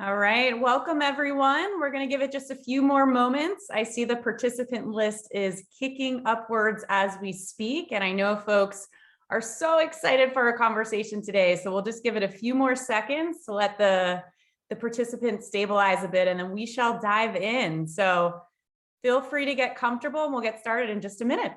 All right, welcome everyone. We're going to give it just a few more moments. I see the participant list is kicking upwards as we speak, and I know folks are so excited for our conversation today. So we'll just give it a few more seconds to let the participants stabilize a bit, and then we shall dive in. So feel free to get comfortable and we'll get started in just a minute.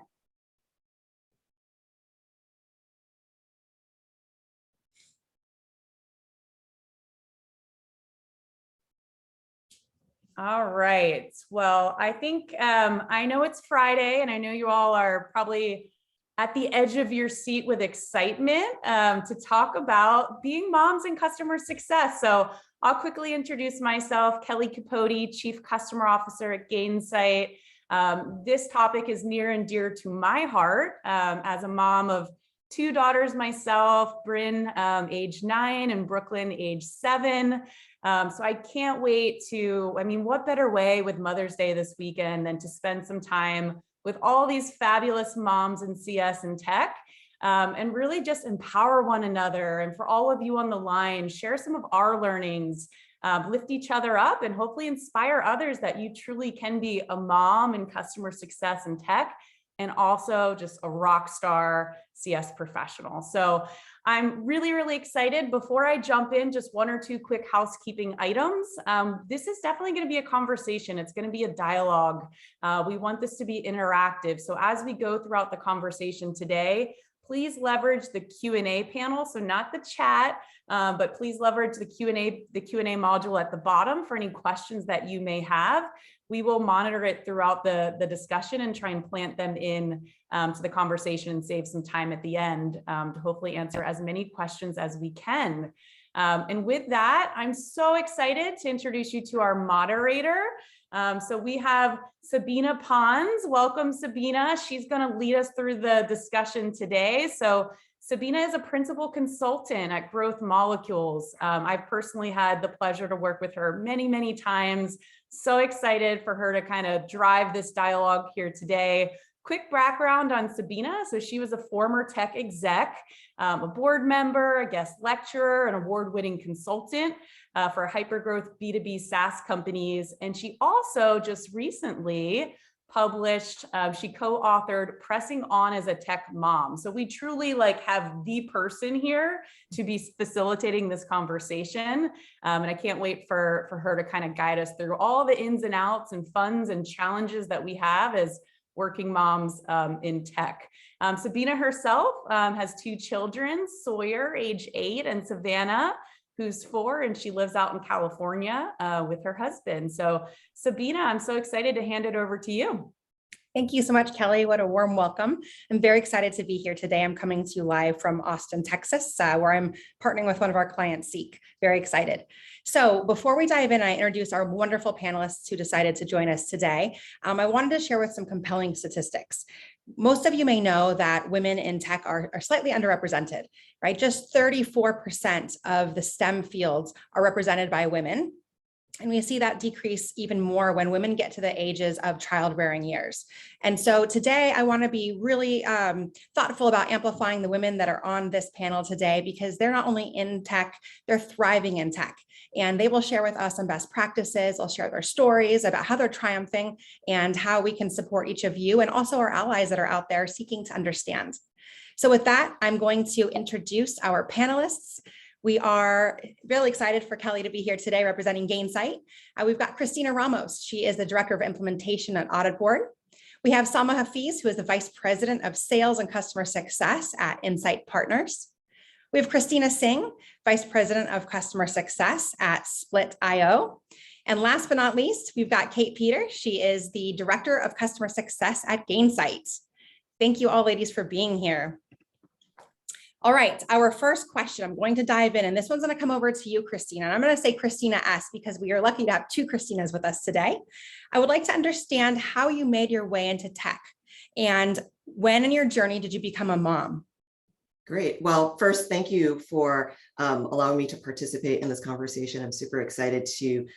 All right. Well, I think I know it's Friday, and I know you all are probably at the edge of your seat with excitement to talk about being moms and customer success. So I'll quickly introduce myself, Kelly Capote, Chief Customer Officer at Gainsight. This topic is near and dear to my heart as a mom of two daughters myself, Bryn, age 9, and Brooklyn, age 7. So I can't wait to, what better way with Mother's Day this weekend than to spend some time with all these fabulous moms in CS and tech and really just empower one another. And for all of you on the line, share some of our learnings, lift each other up, and hopefully inspire others that you truly can be a mom in customer success and tech, and also just a rock star CS professional. So I'm really, really excited. Before I jump in, just one or two quick housekeeping items. This is definitely going to be a conversation. It's going to be a dialogue. We want this to be interactive. So as we go throughout the conversation today, please leverage the Q&A panel. So not the chat, but please leverage the Q&A module at the bottom for any questions that you may have. We will monitor it throughout the discussion and try and plant them in to the conversation and save some time at the end to hopefully answer as many questions as we can. And with that, I'm so excited to introduce you to our moderator. So we have Sabina Pons. Welcome, Sabina. She's going to lead us through the discussion today. So Sabina is a principal consultant at Growth Molecules. I've personally had the pleasure to work with her many, many times. So excited for her to kind of drive this dialogue here today. Quick background on Sabina. So she was a former tech exec, a board member, a guest lecturer, an award-winning consultant for hypergrowth B2B SaaS companies. And she also just recently published, she co-authored Pressing On as a Tech Mom. So we truly have the person here to be facilitating this conversation. And I can't wait for her to kind of guide us through all the ins and outs and funds and challenges that we have as working moms in tech. Sabina herself has two children, Sawyer, age 8, and Savannah, who's 4, and she lives out in California with her husband. So Sabina, I'm so excited to hand it over to you. Thank you so much, Kelly. What a warm welcome. I'm very excited to be here today. I'm coming to you live from Austin, Texas, where I'm partnering with one of our clients, Seek. Very excited. So before we dive in, I introduce our wonderful panelists who decided to join us today. I wanted to share with some compelling statistics. Most of you may know that women in tech are slightly underrepresented, right? Just 34% of the STEM fields are represented by women. And we see that decrease even more when women get to the ages of childbearing years. And so today I want to be really thoughtful about amplifying the women that are on this panel today, because they're not only in tech, they're thriving in tech. And they will share with us some best practices. They'll share their stories about how they're triumphing and how we can support each of you and also our allies that are out there seeking to understand. So with that, I'm going to introduce our panelists. We are really excited for Kelly to be here today representing Gainsight. We've got Christina Ramos. She is the Director of Implementation at Audit Board. We have Salma Hafiz, who is the Vice President of Sales and Customer Success at Insight Partners. We have Christina Singh, Vice President of Customer Success at Split.io. And last but not least, we've got Kate Peter. She is the Director of Customer Success at Gainsight. Thank you all, ladies, for being here. All right, our first question, I'm going to dive in, and this one's going to come over to you, Christina. And I'm going to say Christina S because we are lucky to have two Christinas with us today. I would like to understand how you made your way into tech, and when in your journey did you become a mom? Great. Well, first, thank you for allowing me to participate in this conversation. I'm super excited to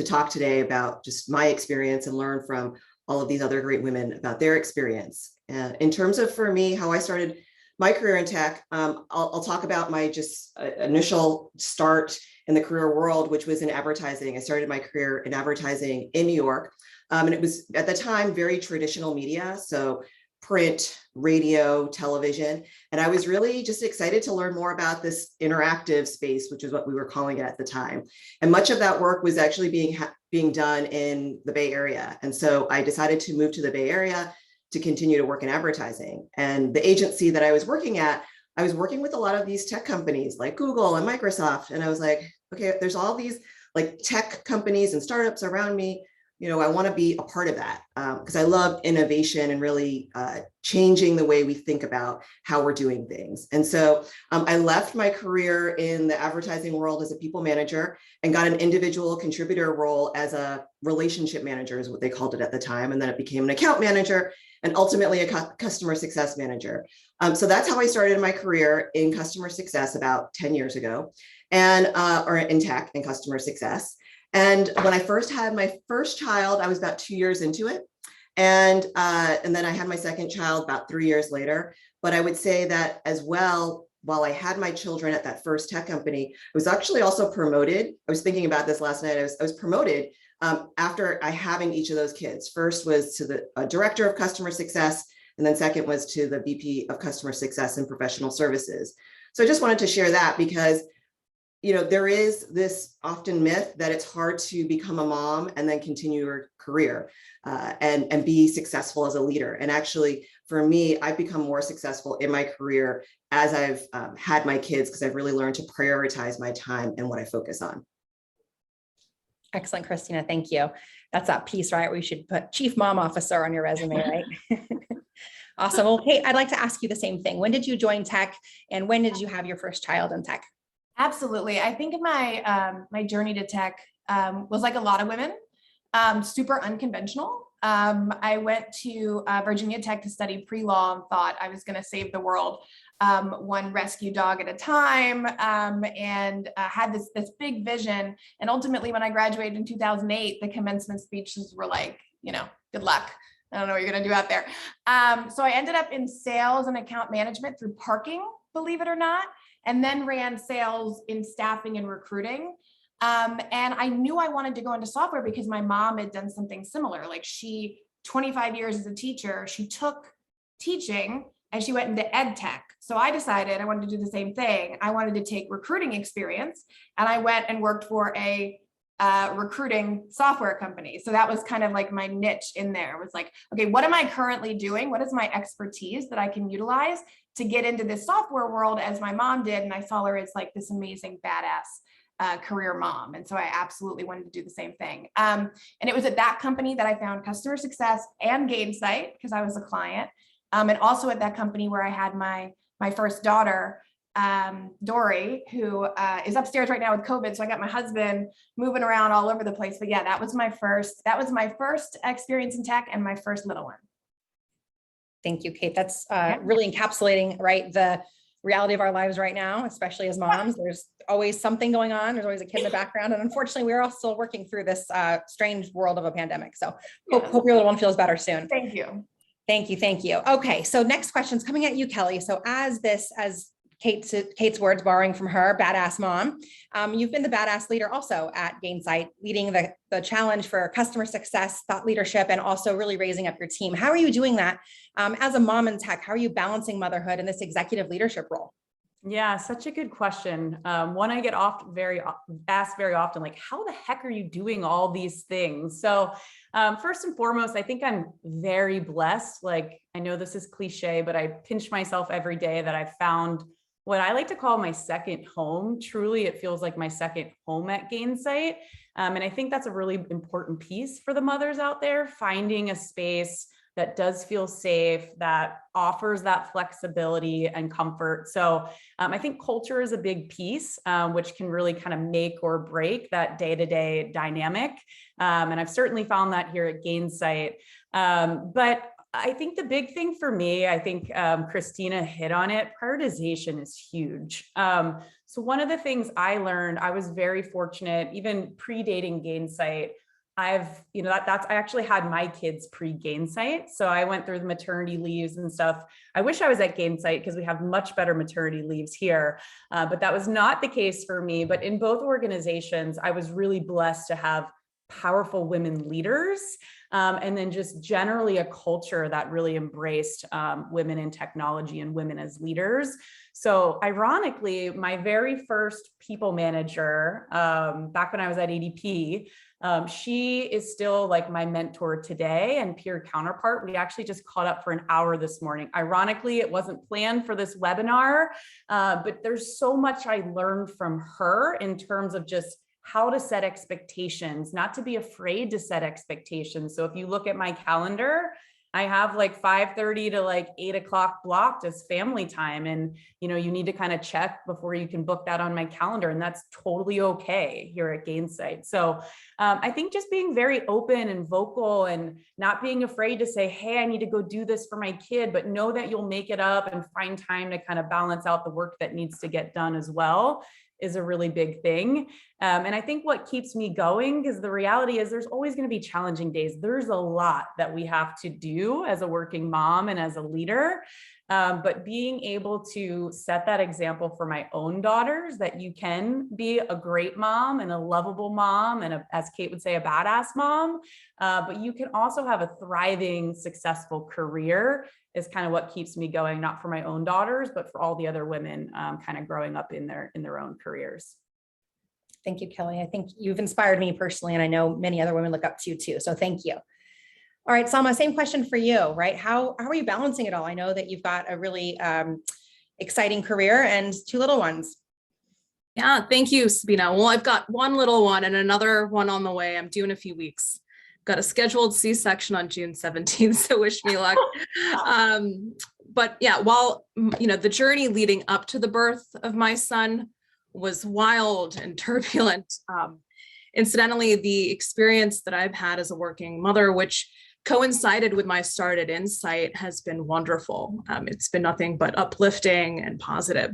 talk today about just my experience and learn from all of these other great women about their experience. In terms of, for me, how I started my career in tech, I'll talk about my just initial start in the career world, which was in advertising. I started my career in advertising in New York. And it was at the time very traditional media. So print, radio, television. And I was really just excited to learn more about this interactive space, which is what we were calling it at the time. And much of that work was actually being done in the Bay Area. And so I decided to move to the Bay Area to continue to work in advertising. And the agency that I was working at, I was working with a lot of these tech companies like Google and Microsoft. And I was like, okay, there's all these like tech companies and startups around me. You know, I want to be a part of that because I love innovation and really changing the way we think about how we're doing things. And so I left my career in the advertising world as a people manager and got an individual contributor role as a relationship manager is what they called it at the time. And then it became an account manager and ultimately a customer success manager. So that's how I started my career in customer success about 10 years ago and or in tech and customer success. And when I first had my first child, I was about 2 years into it. And then I had my second child about 3 years later. But I would say that as well, while I had my children at that first tech company, I was actually also promoted. I was thinking about this last night. I was promoted after I having each of those kids. First was to the director of customer success, and then second was to the VP of customer success and professional services. So I just wanted to share that because there is this often myth that it's hard to become a mom and then continue your career and be successful as a leader. And actually, for me, I've become more successful in my career as I've had my kids because I've really learned to prioritize my time and what I focus on. Excellent, Christina. Thank you. That's that piece, right? We should put Chief Mom Officer on your resume, right? Awesome. Well, Kate, I'd like to ask you the same thing. When did you join tech and when did you have your first child in tech? Absolutely. I think my journey to tech was like a lot of women, super unconventional. I went to Virginia Tech to study pre-law and thought I was going to save the world one rescue dog at a time, and had this big vision. And ultimately, when I graduated in 2008, the commencement speeches were like, good luck. I don't know what you're going to do out there. So I ended up in sales and account management through parking, believe it or not, and then ran sales in staffing and recruiting. And I knew I wanted to go into software because my mom had done something similar. Like 25 years as a teacher, she took teaching and she went into ed tech. So I decided I wanted to do the same thing. I wanted to take recruiting experience and I went and worked for a recruiting software company. So that was kind of like my niche in there. It was like, okay, what am I currently doing? What is my expertise that I can utilize to get into this software world as my mom did? And I saw her as like this amazing badass career mom. And so I absolutely wanted to do the same thing. And it was at that company that I found customer success and Gainsight because I was a client. And also at that company where I had my first daughter, Dory, who is upstairs right now with COVID. So I got my husband moving around all over the place. But yeah, that was my first experience in tech and my first little one. Thank you, Kate. That's really encapsulating, right, the reality of our lives right now, especially as moms. There's always something going on. There's always a kid in the background. And unfortunately, we're all still working through this strange world of a pandemic. So hope your little one feels better soon. Thank you. Thank you. Thank you. Okay. So next question is coming at you, Kelly. So as Kate's words, borrowing from her, badass mom, you've been the badass leader also at Gainsight, leading the challenge for customer success, thought leadership, and also really raising up your team. How are you doing that as a mom in tech? How are you balancing motherhood and this executive leadership role? Yeah, such a good question. One I get asked very often, like, how the heck are you doing all these things? So first and foremost, I think I'm very blessed. Like, I know this is cliche, but I pinch myself every day that I've found what I like to call my second home. Truly, it feels like my second home at Gainsight. And I think that's a really important piece for the mothers out there, finding a space that does feel safe, that offers that flexibility and comfort. So I think culture is a big piece, which can really kind of make or break that day-to-day dynamic. And I've certainly found that here at Gainsight. But I think the big thing for me, I think Christina hit on it, prioritization is huge. So one of the things I learned, I was very fortunate, even predating Gainsight, that's, I actually had my kids pre-Gainsight. So I went through the maternity leaves and stuff. I wish I was at Gainsight because we have much better maternity leaves here. But that was not the case for me. But in both organizations, I was really blessed to have powerful women leaders. And then just generally a culture that really embraced women in technology and women as leaders. So ironically, my very first people manager, back when I was at ADP, she is still like my mentor today and peer counterpart. We actually just caught up for an hour this morning. Ironically, it wasn't planned for this webinar, but there's so much I learned from her in terms of just how to set expectations, not to be afraid to set expectations. So if you look at my calendar, I have like 5:30 to like 8 o'clock blocked as family time. And, you need to kind of check before you can book that on my calendar. And that's totally okay here at Gainsight. So I think just being very open and vocal and not being afraid to say, hey, I need to go do this for my kid, but know that you'll make it up and find time to kind of balance out the work that needs to get done as well is a really big thing. And I think what keeps me going, because the reality is there's always going to be challenging days. There's a lot that we have to do as a working mom and as a leader. But being able to set that example for my own daughters, that you can be a great mom and a lovable mom and as Kate would say, a badass mom, but you can also have a thriving, successful career is kind of what keeps me going, not for my own daughters, but for all the other women kind of growing up in their own careers. Thank you, Kelly. I think you've inspired me personally, and I know many other women look up to you too. So thank you. All right, Salma, same question for you, right? How are you balancing it all? I know that you've got a really exciting career and two little ones. Yeah, thank you, Sabina. Well, I've got one little one and another one on the way. I'm due in a few weeks. Got a scheduled C-section on June 17th, so wish me luck. But yeah, while the journey leading up to the birth of my son was wild and turbulent, incidentally, the experience that I've had as a working mother, which coincided with my start at Insight, has been wonderful. It's been nothing but uplifting and positive.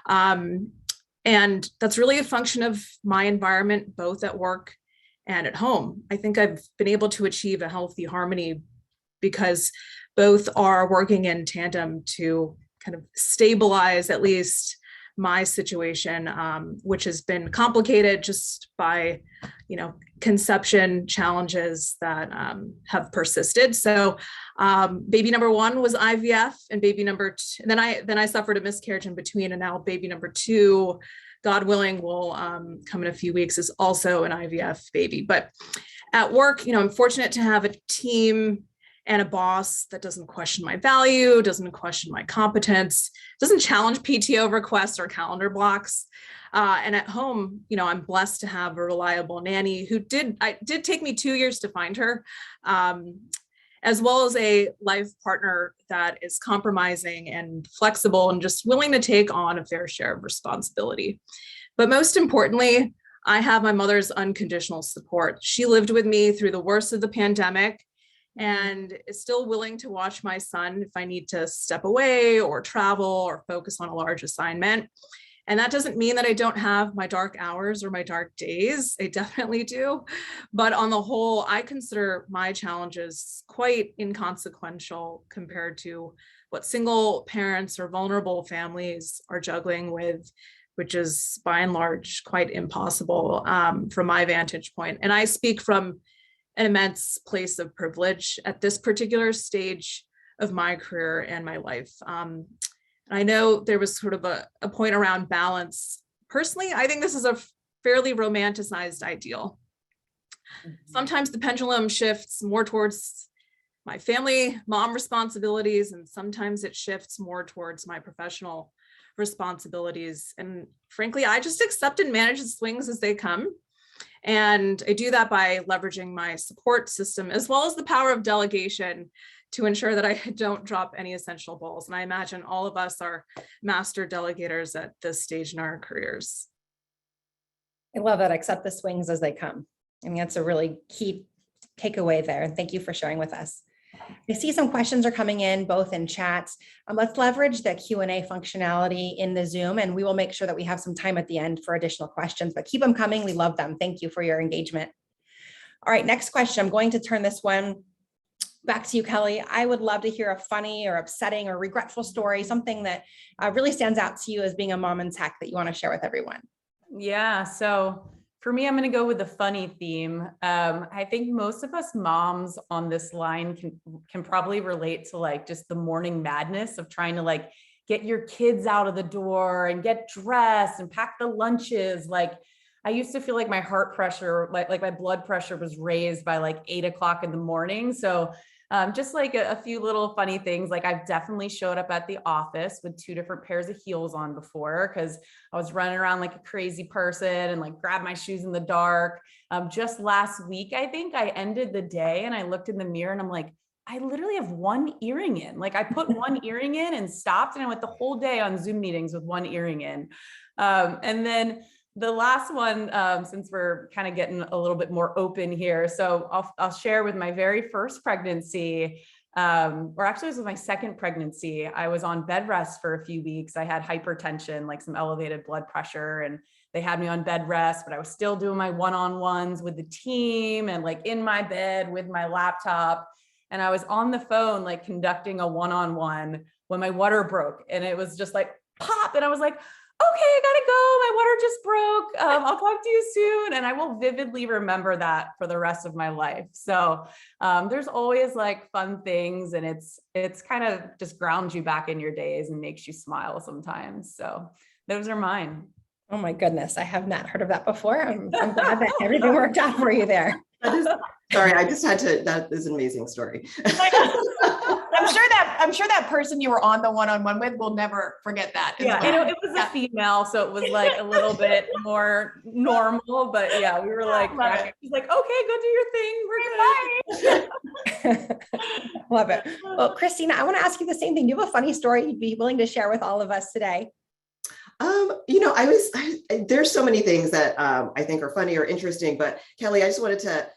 And that's really a function of my environment, both at work and at home. I think I've been able to achieve a healthy harmony because both are working in tandem to kind of stabilize at least my situation, which has been complicated just by, conception challenges that have persisted. So baby number one was IVF, and baby number two, and then I suffered a miscarriage in between, and now baby number two, God willing, will come in a few weeks, is also an IVF baby. But at work, I'm fortunate to have a team and a boss that doesn't question my value, doesn't question my competence, doesn't challenge PTO requests or calendar blocks. And at home, I'm blessed to have a reliable nanny who did take me 2 years to find her, as well as a life partner that is compromising and flexible and just willing to take on a fair share of responsibility. But most importantly, I have my mother's unconditional support. She lived with me through the worst of the pandemic and is still willing to watch my son if I need to step away or travel or focus on a large assignment. And that doesn't mean that I don't have my dark hours or my dark days. I definitely do. But on the whole, I consider my challenges quite inconsequential compared to what single parents or vulnerable families are juggling with, which is by and large quite impossible from my vantage point. And I speak from an immense place of privilege at this particular stage of my career and my life. I know there was sort of a point around balance. Personally, I think this is a fairly romanticized ideal. Sometimes the pendulum shifts more towards my family, mom responsibilities, and sometimes it shifts more towards my professional responsibilities. And frankly, I just accept and manage the swings as they come. And I do that by leveraging my support system as well as the power of delegation to ensure that I don't drop any essential balls. And I imagine all of us are master delegators at this stage in our careers. I love that. Accept the swings as they come. I mean, that's a really key takeaway there. And thank you for sharing with us. I see some questions are coming in both in chats. Let's leverage the Q&A functionality in the Zoom, and we will make sure that we have some time at the end for additional questions, but keep them coming. We love them. Thank you for your engagement. All right, next question. I'm going to turn this one back to you, Kelly. I would love to hear a funny or upsetting or regretful story, something that really stands out to you as being a mom in tech that you want to share with everyone. Yeah. So for me, I'm going to go with the funny theme. I think most of us moms on this line can probably relate to like just the morning madness of trying to like get your kids out of the door and get dressed and pack the lunches. Like I used to feel like my heart pressure, like my blood pressure was raised by like 8 o'clock in the morning. So just like a few little funny things. Like I've definitely showed up at the office with 2 different pairs of heels on before because I was running around like a crazy person and like grabbed my shoes in the dark. Just last week, I think I ended the day and I looked in the mirror and I'm like, I literally have one earring in. Like I put one earring in and stopped, and I went the whole day on Zoom meetings with one earring in. And then the last one, since we're kind of getting a little bit more open here, so I'll share with my very first pregnancy, or actually it was with my second pregnancy. I was on bed rest for a few weeks. I had hypertension, like some elevated blood pressure, and they had me on bed rest, but I was still doing my one-on-ones with the team and like in my bed with my laptop. And I was on the phone, like conducting a one-on-one when my water broke, and it was just like pop. And I was like, okay, I gotta go. My water just broke. I'll talk to you soon. And I will vividly remember that for the rest of my life. So there's always like fun things, and it's kind of just grounds you back in your days and makes you smile sometimes. So those are mine. Oh my goodness, I have not heard of that before. I'm glad that everything worked out for you there. Sorry, I just had to, that is an amazing story. I'm sure that person you were on the one-on-one with will never forget that. Yeah, well. it was a female, so it was like a little bit more normal, but yeah, we were like, she's like, okay, go do your thing. We're good. Love it. Well, Christina, I want to ask you the same thing. Do you have a funny story you'd be willing to share with all of us today? There's so many things that I think are funny or interesting, but Kelly, I just wanted to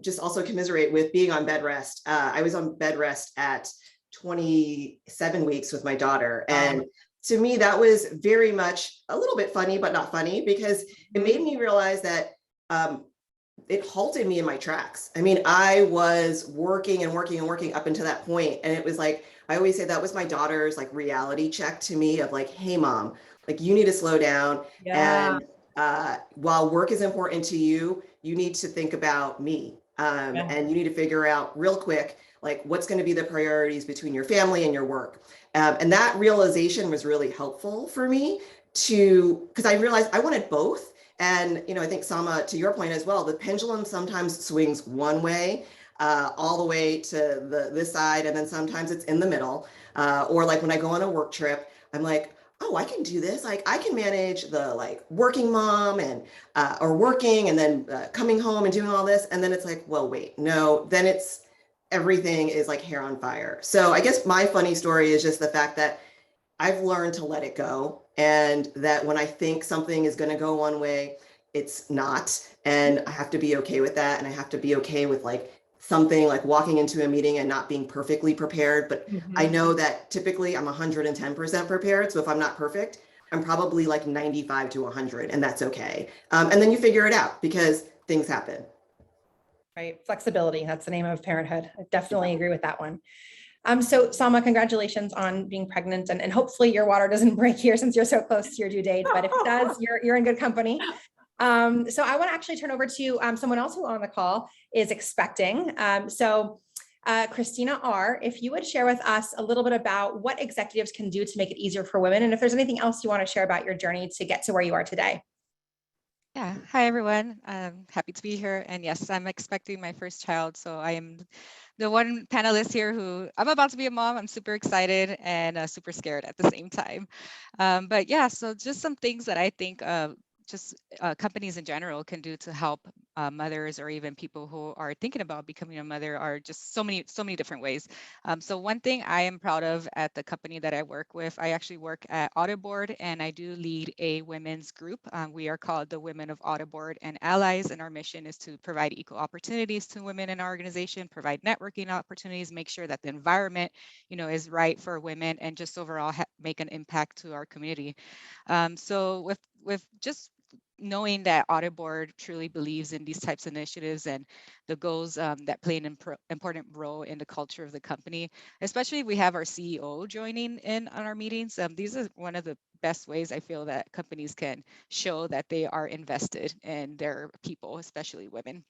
just also commiserate with being on bed rest. I was on bed rest at 27 weeks with my daughter. And to me, that was very much a little bit funny, but not funny, because it made me realize that it halted me in my tracks. I mean, I was working and working and working up until that point. And it was like, I always say that was my daughter's like reality check to me of like, hey, mom, like you need to slow down. Yeah. And while work is important to you, you need to think about me. And you need to figure out real quick, like what's going to be the priorities between your family and your work. And that realization was really helpful for me because I realized I wanted both. And, I think Sama, to your point as well, the pendulum sometimes swings one way, all the way to this side. And then sometimes it's in the middle. Or like when I go on a work trip, I'm like, oh, I can do this. Like I can manage the like working mom and or working and then coming home and doing all this. And then it's like, well, wait, no, then it's everything is like hair on fire. So I guess my funny story is just the fact that I've learned to let it go, and that when I think something is going to go one way, it's not. And I have to be okay with that. And I have to be okay with like something like walking into a meeting and not being perfectly prepared. But I know that typically I'm 110% prepared. So if I'm not perfect, I'm probably like 95 to 100, and that's okay. And then you figure it out because things happen. Right. Flexibility. That's the name of parenthood. I definitely agree with that one. So Salma, congratulations on being pregnant, and hopefully your water doesn't break here since you're so close to your due date, but if it does, you're in good company. So I want to actually turn over to someone else who on the call is expecting. Christina R., if you would share with us a little bit about what executives can do to make it easier for women, and if there's anything else you want to share about your journey to get to where you are today. Yeah. Hi, everyone. Happy to be here. And yes, I'm expecting my first child. So I am the one panelist here who I'm about to be a mom. I'm super excited and super scared at the same time. But yeah, so just some things that I think companies in general can do to help mothers or even people who are thinking about becoming a mother are just so many different ways. So one thing I am proud of at the company that I work with, I actually work at Autoboard, and I do lead a women's group. We are called the Women of Autoboard and Allies, and our mission is to provide equal opportunities to women in our organization, provide networking opportunities, make sure that the environment, is right for women, and just overall make an impact to our community. So with just knowing that Audit Board truly believes in these types of initiatives and the goals that play an important role in the culture of the company, especially we have our CEO joining in on our meetings. These are one of the best ways I feel that companies can show that they are invested in their people, especially women.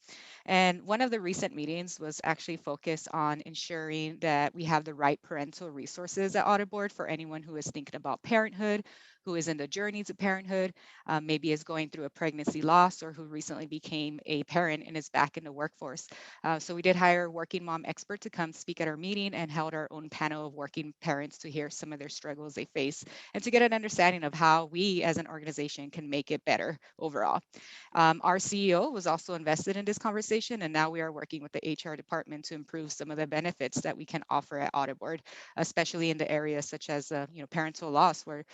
And one of the recent meetings was actually focused on ensuring that we have the right parental resources at Audit Board for anyone who is thinking about parenthood, who is in the journey to parenthood, maybe is going through a pregnancy loss, or who recently became a parent and is back in the workforce. So we did hire a working mom expert to come speak at our meeting and held our own panel of working parents to hear some of their struggles they face and to get an understanding of how we as an organization can make it better overall. Our CEO was also invested in this conversation, and now we are working with the HR department to improve some of the benefits that we can offer at Audit Board, especially in the areas such as parental loss, where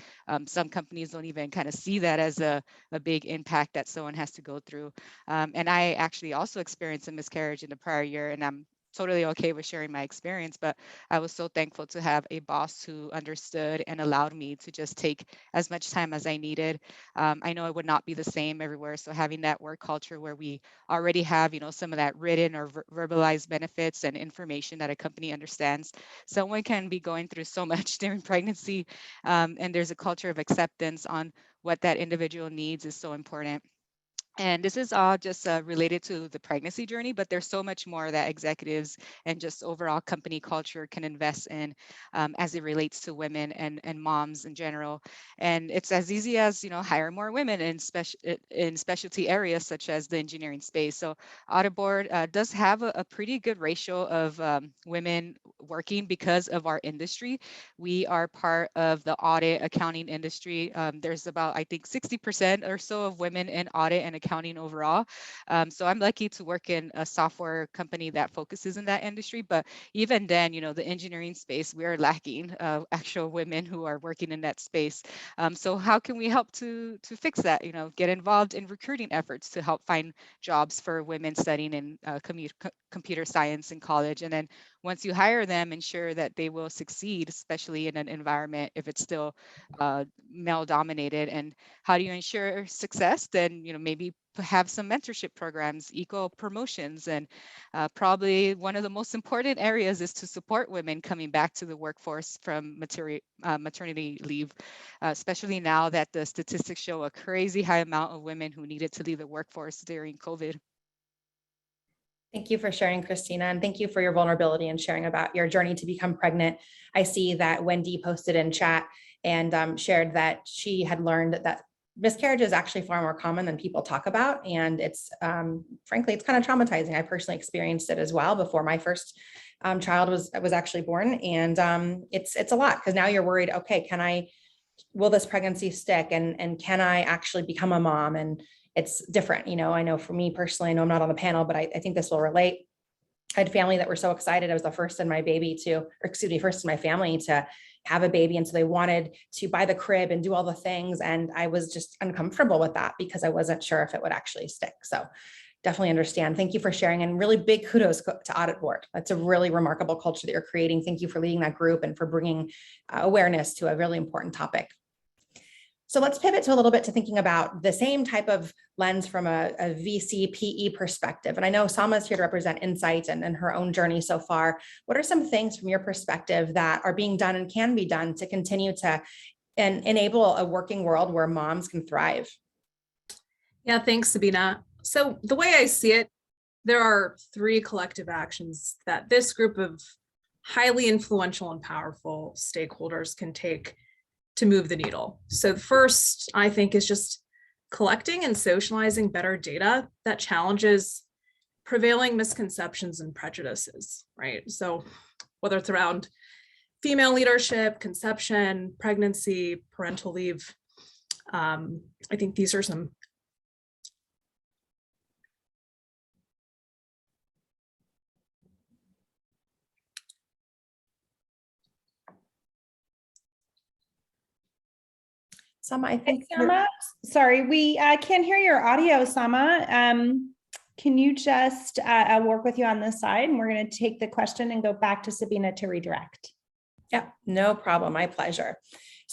some companies don't even kind of see that as a big impact that someone has to go through. And I actually also experienced a miscarriage in the prior year, and I'm totally okay with sharing my experience, but I was so thankful to have a boss who understood and allowed me to just take as much time as I needed. I know it would not be the same everywhere, so having that work culture where we already have, some of that written or verbalized benefits and information that a company understands. Someone can be going through so much during pregnancy, and there's a culture of acceptance on what that individual needs is so important. And this is all just related to the pregnancy journey, but there's so much more that executives and just overall company culture can invest in as it relates to women and moms in general. And it's as easy as, hire more women in specialty areas such as the engineering space. So Audit Board does have a pretty good ratio of women working because of our industry. We are part of the audit accounting industry. There's about, I think, 60% or so of women in audit and accounting overall. So I'm lucky to work in a software company that focuses in that industry. But even then, the engineering space, we are lacking actual women who are working in that space. So how can we help to fix that? Get involved in recruiting efforts to help find jobs for women studying in computer science in college. And then once you hire them, ensure that they will succeed, especially in an environment if it's still male dominated. And how do you ensure success? Then, maybe have some mentorship programs, equal promotions, and probably one of the most important areas is to support women coming back to the workforce from maternity leave, especially now that the statistics show a crazy high amount of women who needed to leave the workforce during COVID. Thank you for sharing, Christina, and thank you for your vulnerability and sharing about your journey to become pregnant. I see that Wendy posted in chat and shared that she had learned that miscarriage is actually far more common than people talk about. And it's frankly, it's kind of traumatizing. I personally experienced it as well before my first child was actually born. And it's a lot because now you're worried, okay, will this pregnancy stick? And can I actually become a mom? And it's different. I know for me personally, I know I'm not on the panel, but I think this will relate. I had family that were so excited. I was the first in my first in my family to have a baby. And so they wanted to buy the crib and do all the things. And I was just uncomfortable with that because I wasn't sure if it would actually stick. So definitely understand. Thank you for sharing, and really big kudos to Audit Board. That's a really remarkable culture that you're creating. Thank you for leading that group and for bringing awareness to a really important topic. So let's pivot to a little bit to thinking about the same type of lens from a VC PE perspective. And I know Sama's here to represent Insight and her own journey so far. What are some things from your perspective that are being done and can be done to continue to enable a working world where moms can thrive? Yeah, thanks, Sabina. So the way I see it, there are 3 collective actions that this group of highly influential and powerful stakeholders can take to move the needle. So the first, I think, is just collecting and socializing better data that challenges prevailing misconceptions and prejudices, right? So whether it's around female leadership, conception, pregnancy, parental leave, I think these are some Sama, I think Sama, sorry, we can't hear your audio, Sama. Can you just, I'll work with you on this side, and we're going to take the question and go back to Sabina to redirect. Yeah, no problem. My pleasure.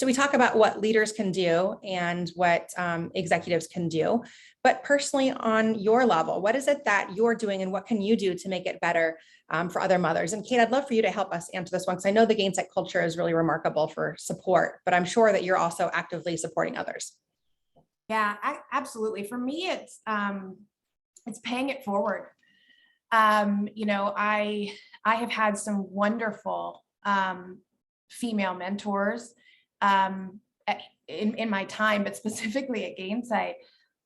So we talk about what leaders can do and what executives can do, but personally on your level, what is it that you're doing and what can you do to make it better for other mothers? And Kate, I'd love for you to help us answer this one, because I know the Gainsight culture is really remarkable for support, but I'm sure that you're also actively supporting others. Yeah, absolutely. For me, it's paying it forward. You know, I have had some wonderful female mentors in my time, but specifically at Gainsight.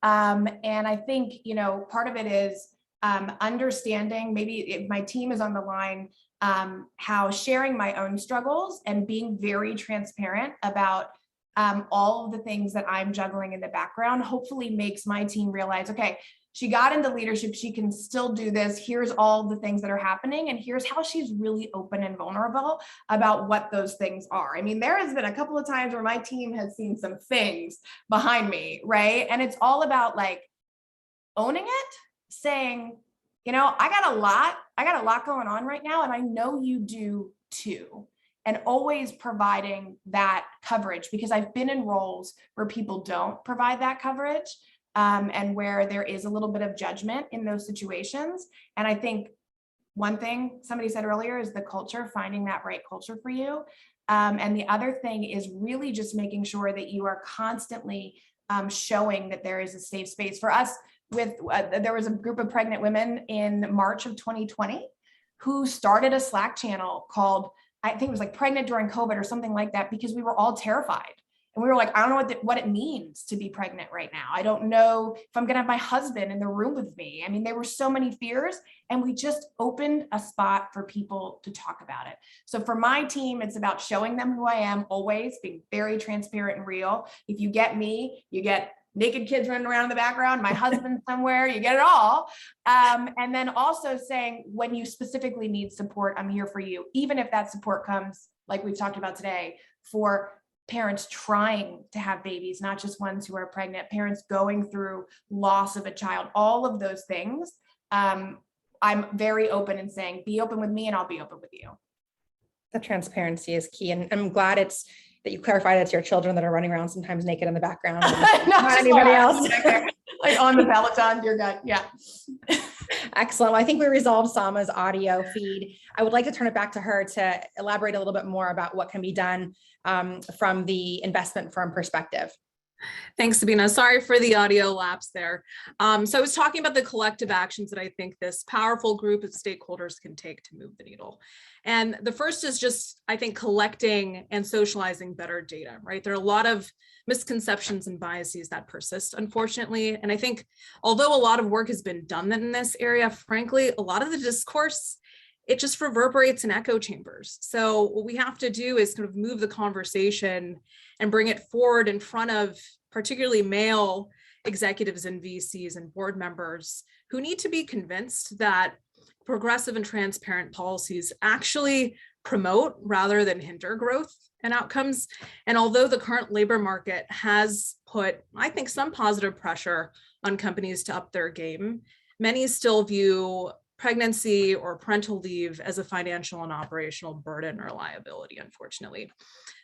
And I think, you know, part of it is understanding, maybe if my team is on the line, how sharing my own struggles and being very transparent about all of the things that I'm juggling in the background, hopefully makes my team realize, okay, she got into leadership, she can still do this. Here's all the things that are happening. And here's how she's really open and vulnerable about what those things are. I mean, there has been a couple of times where my team has seen some things behind me, right? And it's all about like owning it, saying, you know, I got a lot going on right now. And I know you do too. And always providing that coverage, because I've been in roles where people don't provide that coverage. And where there is a little bit of judgment in those situations. And I think one thing somebody said earlier is the culture, finding that right culture for you. And the other thing is really just making sure that you are constantly showing that there is a safe space. For us, there was a group of pregnant women in March of 2020 who started a Slack channel called, I think it was like Pregnant During COVID or something like that, because we were all terrified. And we were like, I don't know what it means to be pregnant right now. I don't know if I'm going to have my husband in the room with me. I mean, there were so many fears, and we just opened a spot for people to talk about it. So for my team, it's about showing them who I am, always being very transparent and real. If you get me, you get naked kids running around in the background, my husband somewhere, you get it all. And then also saying, when you specifically need support, I'm here for you. Even if that support comes, like we've talked about today, for parents trying to have babies, not just ones who are pregnant, parents going through loss of a child, all of those things. I'm very open and saying, be open with me and I'll be open with you. The transparency is key. And I'm glad that you clarify that's your children that are running around sometimes naked in the background. Not anybody else. Like on the Peloton, you're good. Yeah. Excellent. Well, I think we resolved Sama's audio feed. I would like to turn it back to her to elaborate a little bit more about what can be done from the investment firm perspective. Thanks, Sabina. Sorry for the audio lapse there. So I was talking about the collective actions that I think this powerful group of stakeholders can take to move the needle. And the first is just, I think, collecting and socializing better data, right? There are a lot of misconceptions and biases that persist, unfortunately. And I think, although a lot of work has been done in this area, frankly, a lot of the discourse, it just reverberates in echo chambers. So what we have to do is kind of move the conversation and bring it forward in front of particularly male executives and VCs and board members who need to be convinced that progressive and transparent policies actually promote rather than hinder growth and outcomes. And although the current labor market has put, I think, some positive pressure on companies to up their game, many still view pregnancy or parental leave as a financial and operational burden or liability, unfortunately.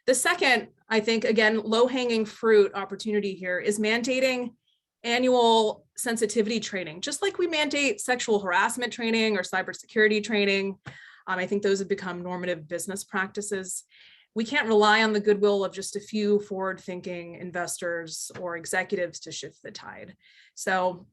The second, I think, again, low-hanging fruit opportunity here is mandating annual sensitivity training, just like we mandate sexual harassment training or cybersecurity training. I think those have become normative business practices. We can't rely on the goodwill of just a few forward-thinking investors or executives to shift the tide. So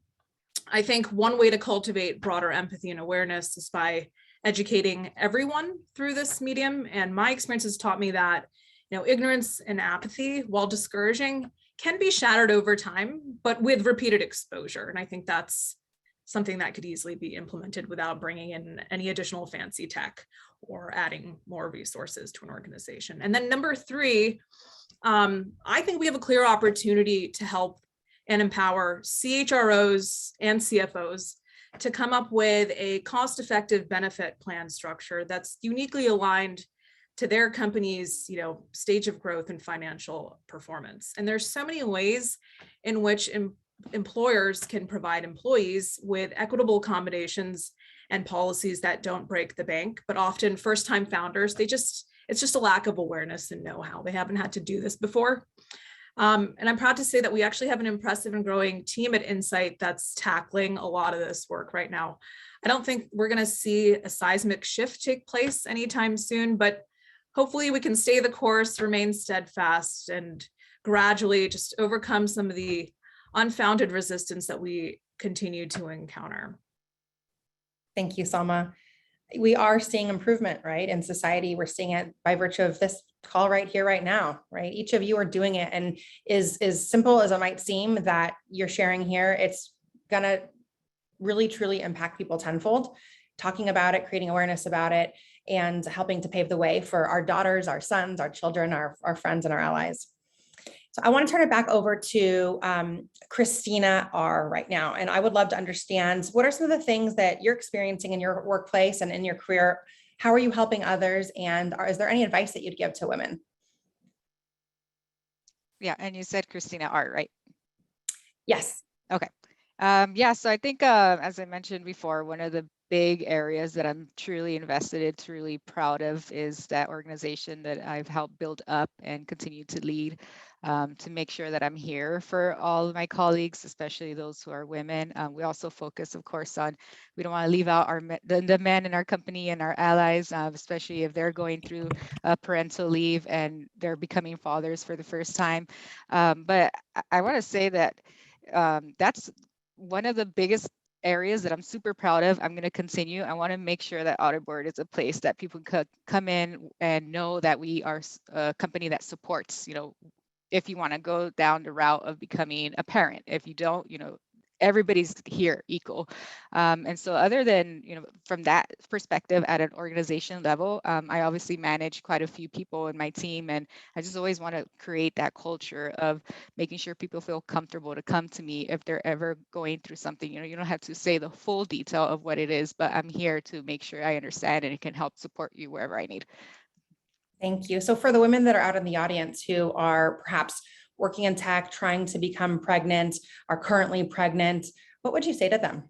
I think one way to cultivate broader empathy and awareness is by educating everyone through this medium. And my experience has taught me that, ignorance and apathy, while discouraging, can be shattered over time, but with repeated exposure. And I think that's something that could easily be implemented without bringing in any additional fancy tech or adding more resources to an organization. And then number three, I think we have a clear opportunity to help and empower CHROs and CFOs to come up with a cost-effective benefit plan structure that's uniquely aligned to their company's, stage of growth and financial performance. And there's so many ways in which employers can provide employees with equitable accommodations and policies that don't break the bank, but often first-time founders, it's just a lack of awareness and know-how. They haven't had to do this before. And I'm proud to say that we actually have an impressive and growing team at Insight that's tackling a lot of this work right now. I don't think we're going to see a seismic shift take place anytime soon, but hopefully we can stay the course, remain steadfast, and gradually just overcome some of the unfounded resistance that we continue to encounter. Thank you, Salma. We are seeing improvement, right? In society, we're seeing it by virtue of this call right here, right now, right? Each of you are doing it, and is as simple as it might seem that you're sharing here, it's gonna really truly impact people tenfold. Talking about it, creating awareness about it, and helping to pave the way for our daughters, our sons, our children, our friends, and our allies. So I want to turn it back over to Christina R. right now. And I would love to understand, what are some of the things that you're experiencing in your workplace and in your career? How are you helping others? And is there any advice that you'd give to women? Yeah, and you said Christina R, right? Yes. Okay. Yeah, so I think, as I mentioned before, one of the big areas that I'm truly invested in, truly proud of, is that organization that I've helped build up and continue to lead, to make sure that I'm here for all of my colleagues, especially those who are women. We also focus, of course, on, we don't want to leave out the men in our company and our allies, especially if they're going through parental leave and they're becoming fathers for the first time. But I want to say that that's one of the biggest areas that I'm super proud of. I'm going to continue. I want to make sure that Audit Board is a place that people could come in and know that we are a company that supports, if you want to go down the route of becoming a parent. If you don't, everybody's here equal. And so other than, from that perspective at an organization level, I obviously manage quite a few people in my team. And I just always want to create that culture of making sure people feel comfortable to come to me if they're ever going through something. You don't have to say the full detail of what it is, but I'm here to make sure I understand and it can help support you wherever I need. Thank you. So for the women that are out in the audience who are perhaps working in tech, trying to become pregnant, are currently pregnant, what would you say to them?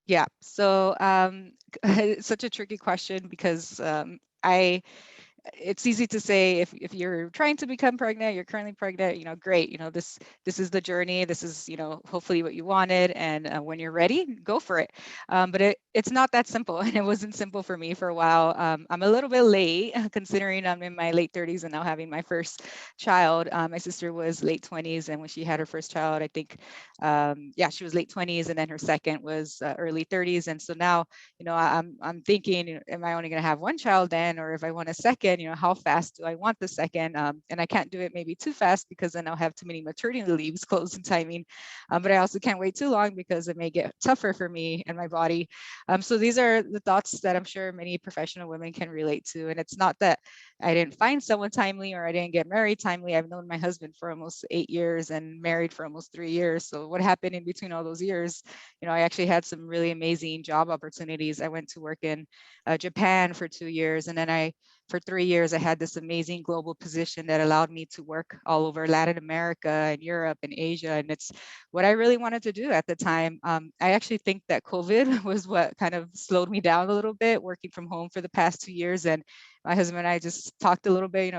Yeah, so it's such a tricky question because it's easy to say if you're trying to become pregnant, you're currently pregnant, great, this is the journey, this is, hopefully what you wanted, and when you're ready, go for it. But it's not that simple, and it wasn't simple for me for a while. I'm a little bit late considering I'm in my late 30s and now having my first child. My sister was late 20s, and when she had her first child, I think, she was late 20s, and then her second was early 30s. And so now, I'm thinking, am I only going to have one child then, or if I want a second, how fast do I want the second? And I can't do it maybe too fast because then I'll have too many maternity leaves close in timing. But I also can't wait too long because it may get tougher for me and my body. So these are the thoughts that I'm sure many professional women can relate to. And it's not that I didn't find someone timely or I didn't get married timely. I've known my husband for almost 8 years and married for almost 3 years. So what happened in between all those years? I actually had some really amazing job opportunities. I went to work in Japan for 2 years, and then for 3 years, I had this amazing global position that allowed me to work all over Latin America and Europe and Asia. And it's what I really wanted to do at the time. I actually think that COVID was what kind of slowed me down a little bit, working from home for the past 2 years. And my husband and I just talked a little bit,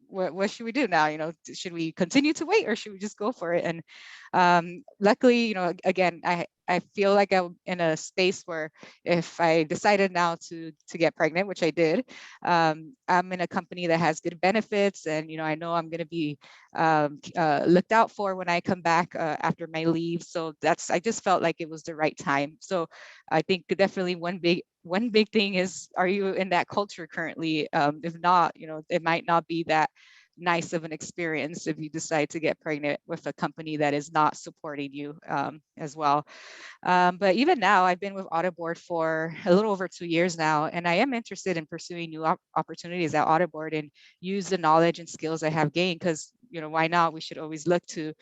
what should we do now? Should we continue to wait or should we just go for it? And luckily, again, I feel like I'm in a space where if I decided now to get pregnant, which I did, I'm in a company that has good benefits, and I know I'm going to be looked out for when I come back after my leave. So I just felt like it was the right time. So I think definitely one big thing is, are you in that culture currently? If not, it might not be that nice of an experience if you decide to get pregnant with a company that is not supporting you as well. But even now, I've been with Audit Board for a little over 2 years now, and I am interested in pursuing new opportunities at Audit Board and use the knowledge and skills I have gained, because why not? We should always look to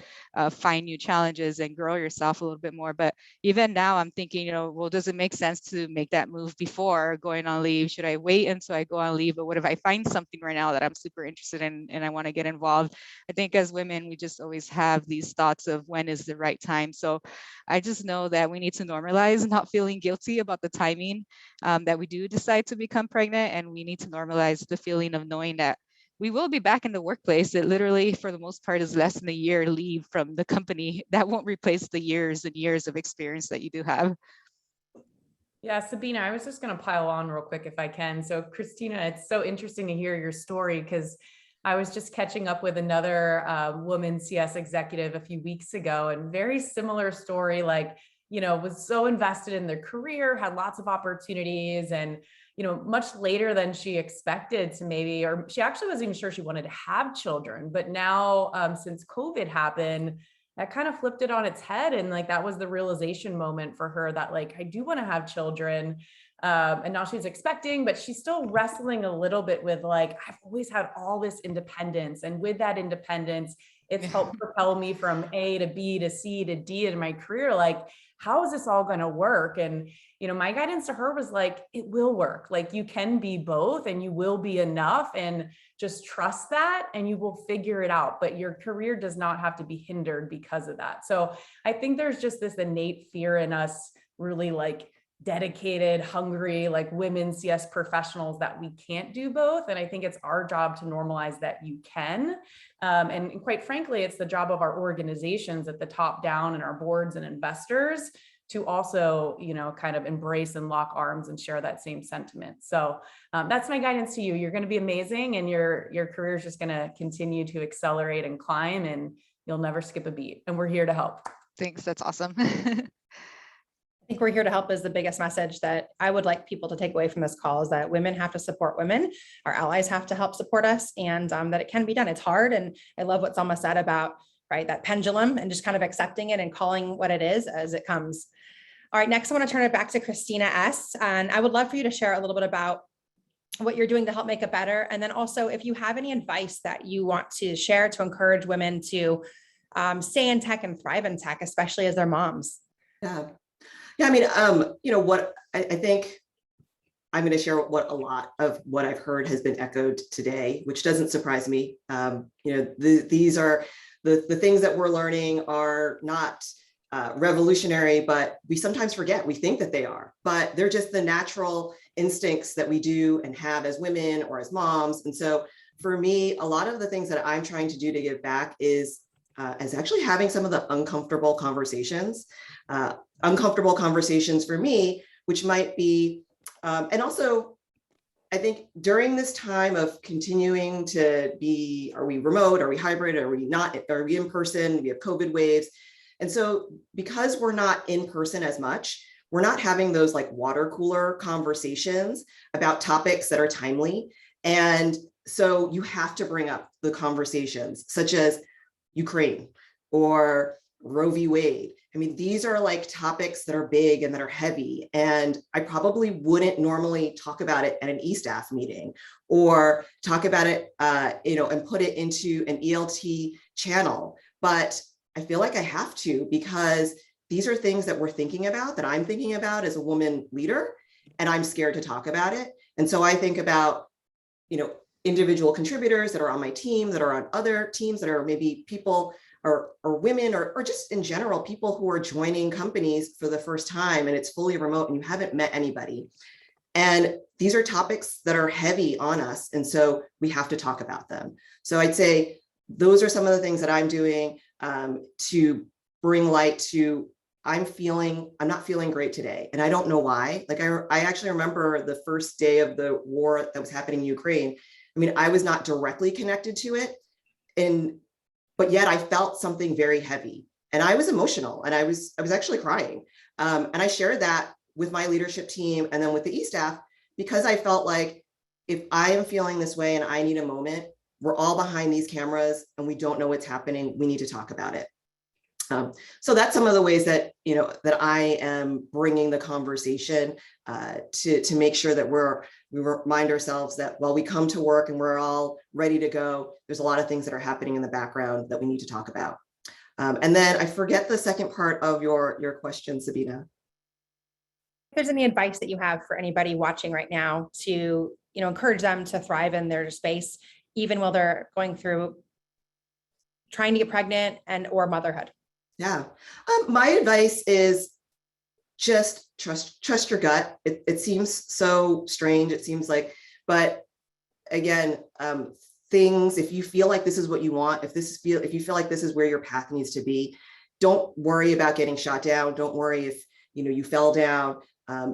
find new challenges and grow yourself a little bit more. But even now I'm thinking, well, does it make sense to make that move before going on leave? Should I wait until I go on leave? But what if I find something right now that I'm super interested in and I want to get involved? I think as women, we just always have these thoughts of when is the right time. So I just know that we need to normalize not feeling guilty about the timing that we do decide to become pregnant. And we need to normalize the feeling of knowing that we will be back in the workplace. It literally, for the most part, is less than a year leave from the company. That won't replace the years and years of experience that you do have. Yeah, Sabina, I was just going to pile on real quick if I can. So Christina, it's so interesting to hear your story because I was just catching up with another woman CS executive a few weeks ago, and very similar story, like, was so invested in their career, had lots of opportunities, and, much later than she expected to maybe, or she actually wasn't even sure she wanted to have children. But now since COVID happened, that kind of flipped it on its head. And like, that was the realization moment for her that like, I do want to have children. And now she's expecting, but she's still wrestling a little bit with like, I've always had all this independence. And with that independence, it's helped propel me from A to B to C to D in my career. Like, how is this all going to work? And, my guidance to her was like, it will work. Like, you can be both and you will be enough, and just trust that and you will figure it out. But your career does not have to be hindered because of that. So I think there's just this innate fear in us, really like dedicated, hungry, like women CS professionals, that we can't do both. And I think it's our job to normalize that you can. And quite frankly, it's the job of our organizations at the top down and our boards and investors to also, kind of embrace and lock arms and share that same sentiment. So that's my guidance to you. You're going to be amazing, and your career is just going to continue to accelerate and climb, and you'll never skip a beat. And we're here to help. Thanks. That's awesome. I think we're here to help is the biggest message that I would like people to take away from this call, is that women have to support women. Our allies have to help support us, and that it can be done. It's hard. And I love what Selma said about, right, that pendulum and just kind of accepting it and calling what it is as it comes. All right, next I want to turn it back to Christina S. And I would love for you to share a little bit about what you're doing to help make it better. And then also, if you have any advice that you want to share to encourage women to stay in tech and thrive in tech, especially as their moms. Yeah. I mean, what I think I'm going to share what a lot of what I've heard has been echoed today, which doesn't surprise me. These are the things that we're learning are not revolutionary, but we sometimes forget. We think that they are, but they're just the natural instincts that we do and have as women or as moms. And so for me, a lot of the things that I'm trying to do to give back is actually having some of the uncomfortable conversations for me, which might be, and also I think during this time of continuing to be, are we remote? Are we hybrid? Are we not? Are we in person? We have COVID waves. And so because we're not in person as much, we're not having those like water cooler conversations about topics that are timely. And so you have to bring up the conversations such as Ukraine or Roe v. Wade. I mean, these are like topics that are big and that are heavy. And I probably wouldn't normally talk about it at an e-staff meeting or talk about it, and put it into an ELT channel. But I feel like I have to, because these are things that we're thinking about, that I'm thinking about as a woman leader, and I'm scared to talk about it. And so I think about, individual contributors that are on my team, that are on other teams, that are maybe people or women, or just in general, people who are joining companies for the first time and it's fully remote and you haven't met anybody. And these are topics that are heavy on us. And so we have to talk about them. So I'd say those are some of the things that I'm doing to bring light to, I'm not feeling great today. And I don't know why. Like I actually remember the first day of the war that was happening in Ukraine. I mean, I was not directly connected to it, but yet I felt something very heavy, and I was emotional, and I was actually crying. And I shared that with my leadership team and then with the e-staff, because I felt like if I am feeling this way and I need a moment, we're all behind these cameras and we don't know what's happening. We need to talk about it. So that's some of the ways that, that I am bringing the conversation to make sure that we remind ourselves that while we come to work and we're all ready to go, there's a lot of things that are happening in the background that we need to talk about. And then I forget the second part of your question, Sabina. If there's any advice that you have for anybody watching right now to, encourage them to thrive in their space, even while they're going through trying to get pregnant or motherhood. Yeah. My advice is just trust your gut. It seems so strange. It seems like, but again, things, if you feel like this is what you want, if you feel like this is where your path needs to be, don't worry about getting shot down. Don't worry if, you fell down.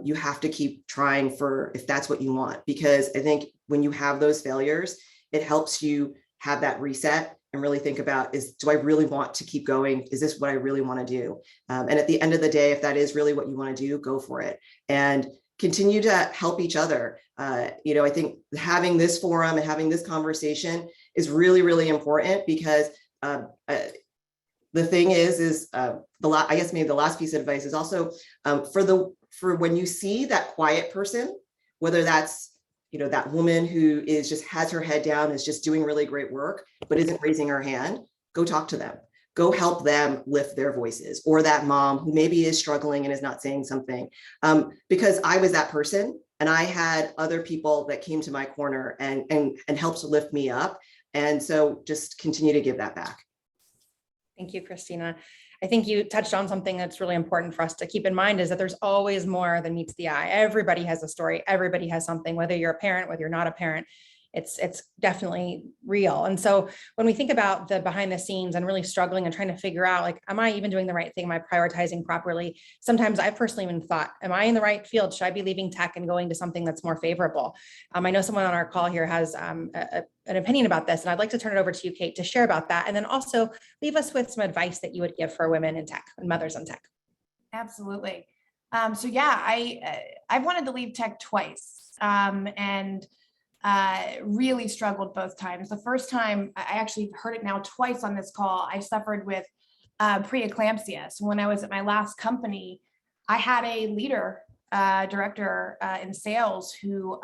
You have to keep trying if that's what you want, because I think when you have those failures, it helps you have that reset and really think about, do I really want to keep going? Is this what I really want to do? And at the end of the day, if that is really what you want to do, go for it and continue to help each other. I think having this forum and having this conversation is really, really important, because the thing is I guess maybe the last piece of advice is also for when you see that quiet person, whether that's that woman who just has her head down, is just doing really great work, but isn't raising her hand, go talk to them. Go help them lift their voices, or that mom who maybe is struggling and is not saying something. Because I was that person, and I had other people that came to my corner and helped lift me up. And so just continue to give that back. Thank you, Christina. I think you touched on something that's really important for us to keep in mind, is that there's always more than meets the eye. Everybody has a story. Everybody has something, whether you're a parent, whether you're not a parent. It's definitely real. And so when we think about the behind the scenes and really struggling and trying to figure out, like, am I even doing the right thing? Am I prioritizing properly? Sometimes I personally even thought, am I in the right field? Should I be leaving tech and going to something that's more favorable? I know someone on our call here has an opinion about this, and I'd like to turn it over to you, Kate, to share about that. And then also leave us with some advice that you would give for women in tech and mothers in tech. Absolutely. So yeah, I've wanted to leave tech twice, and really struggled both times. The first time, I actually heard it now twice on this call, I suffered with preeclampsia. So when I was at my last company, I had a director in sales who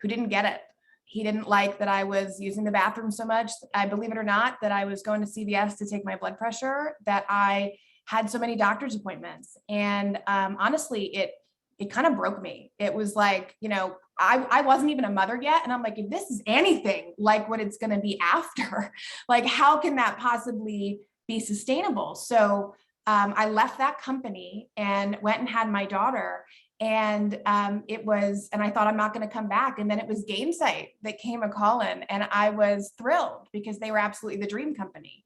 didn't get it. He didn't like that I was using the bathroom so much. I believe it or not, that I was going to CVS to take my blood pressure, that I had so many doctor's appointments. And honestly, it kind of broke me. It was like, I wasn't even a mother yet. And I'm like, if this is anything like what it's going to be after, like, how can that possibly be sustainable? So I left that company and went and had my daughter. And I thought, I'm not going to come back. And then it was Gainsight that came a call-in, and I was thrilled because they were absolutely the dream company.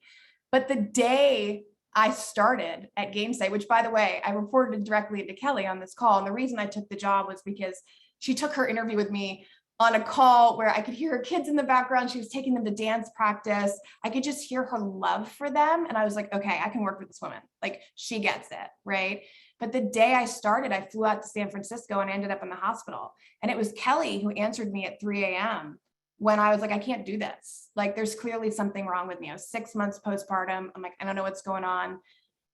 But the day I started at Gainsight, which, by the way, I reported directly to Kelly on this call. And the reason I took the job was because she took her interview with me on a call where I could hear her kids in the background. She was taking them to dance practice. I could just hear her love for them. And I was like, okay, I can work with this woman. Like, she gets it, right? But the day I started, I flew out to San Francisco and ended up in the hospital. And it was Kelly who answered me at 3 a.m. when I was like, I can't do this. Like, there's clearly something wrong with me. I was 6 months postpartum. I'm like, I don't know what's going on.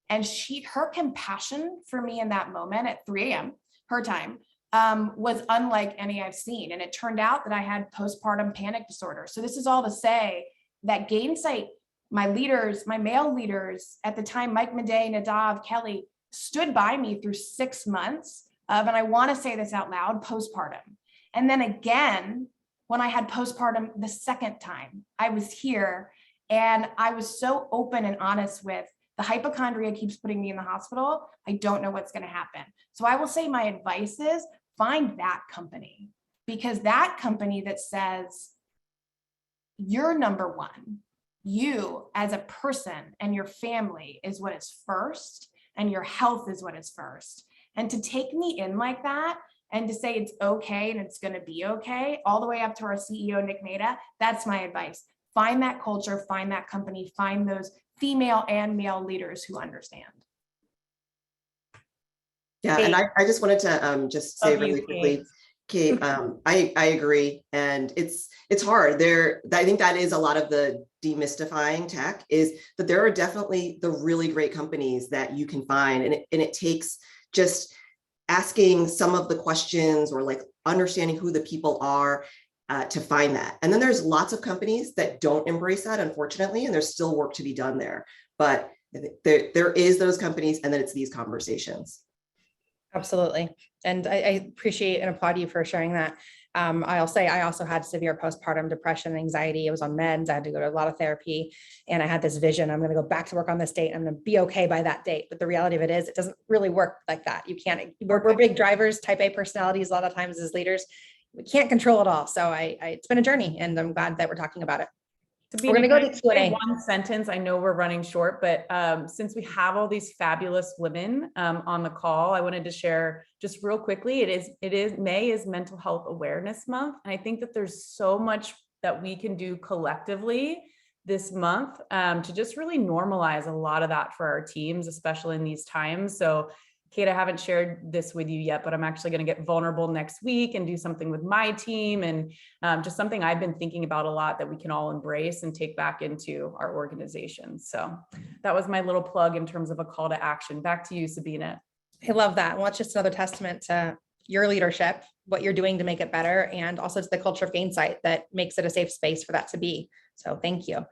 And her compassion for me in that moment at 3 a.m., her time, was unlike any I've seen. And it turned out that I had postpartum panic disorder. So this is all to say that Gainsight, my leaders, my male leaders at the time, Mike Madej, Nadav, Kelly, stood by me through 6 months of, and I want to say this out loud, postpartum. And then again, when I had postpartum the second time, I was here, and I was so open and honest with, the hypochondria keeps putting me in the hospital. I don't know what's going to happen. So I will say my advice is, find that company, because that company that says you're number one, you as a person and your family is what is first, and your health is what is first. And to take me in like that, and to say it's okay and it's going to be okay, all the way up to our CEO, Nick Maida, that's my advice. Find that culture, find that company, find those female and male leaders who understand. Yeah, and I just wanted to just say really quickly, Kate, I agree. And it's hard there. I think that is a lot of the demystifying tech is that there are definitely the really great companies that you can find. And it takes just asking some of the questions or like understanding who the people are to find that. And then there's lots of companies that don't embrace that, unfortunately, and there's still work to be done there. But there is those companies, and then it's these conversations. Absolutely. And I appreciate and applaud you for sharing that. I'll say I also had severe postpartum depression and anxiety. I was on meds. I had to go to a lot of therapy, and I had this vision. I'm going to go back to work on this date. I'm going to be okay by that date. But the reality of it is it doesn't really work like that. You can't, we're big drivers, type A personalities. A lot of times as leaders, we can't control it all. So it's been a journey, and I'm glad that we're talking about it. We're going to go to Q&A. One sentence. I know we're running short, but since we have all these fabulous women on the call, I wanted to share just real quickly. May is Mental Health Awareness Month, and I think that there's so much that we can do collectively this month to just really normalize a lot of that for our teams, especially in these times. So Kate, I haven't shared this with you yet, but I'm actually going to get vulnerable next week and do something with my team, and just something I've been thinking about a lot that we can all embrace and take back into our organization. So that was my little plug in terms of a call to action. Back to you, Sabina. I love that. Well, it's just another testament to your leadership, what you're doing to make it better, and also to the culture of Gainsight that makes it a safe space for that to be. So thank you.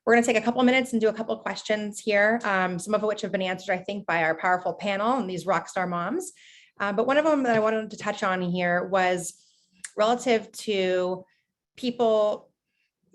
We're going to take a couple of minutes and do a couple of questions here, some of which have been answered, I think, by our powerful panel and these rock star moms. But one of them that I wanted to touch on here was relative to people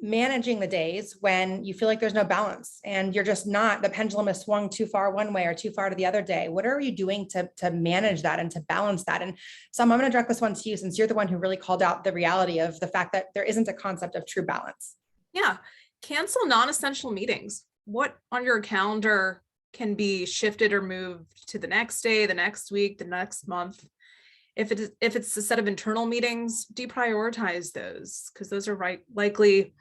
managing the days when you feel like there's no balance and you're just not, the pendulum is swung too far one way or too far to the other day. What are you doing to manage that and to balance that? And so I'm going to direct this one to you, since you're the one who really called out the reality of the fact that there isn't a concept of true balance. Yeah. Cancel non-essential meetings. What on your calendar can be shifted or moved to the next day, the next week, the next month? If it's a set of internal meetings, deprioritize those, because those are likely,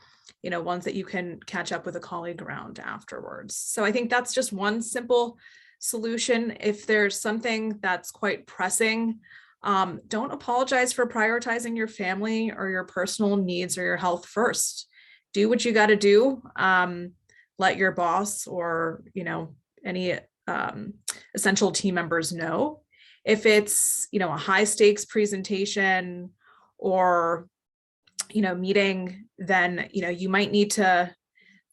ones that you can catch up with a colleague around afterwards. So I think that's just one simple solution. If there's something that's quite pressing, don't apologize for prioritizing your family or your personal needs or your health first. Do what you got to do. Let your boss or, any essential team members know. If it's, a high stakes presentation or, meeting, then, you might need to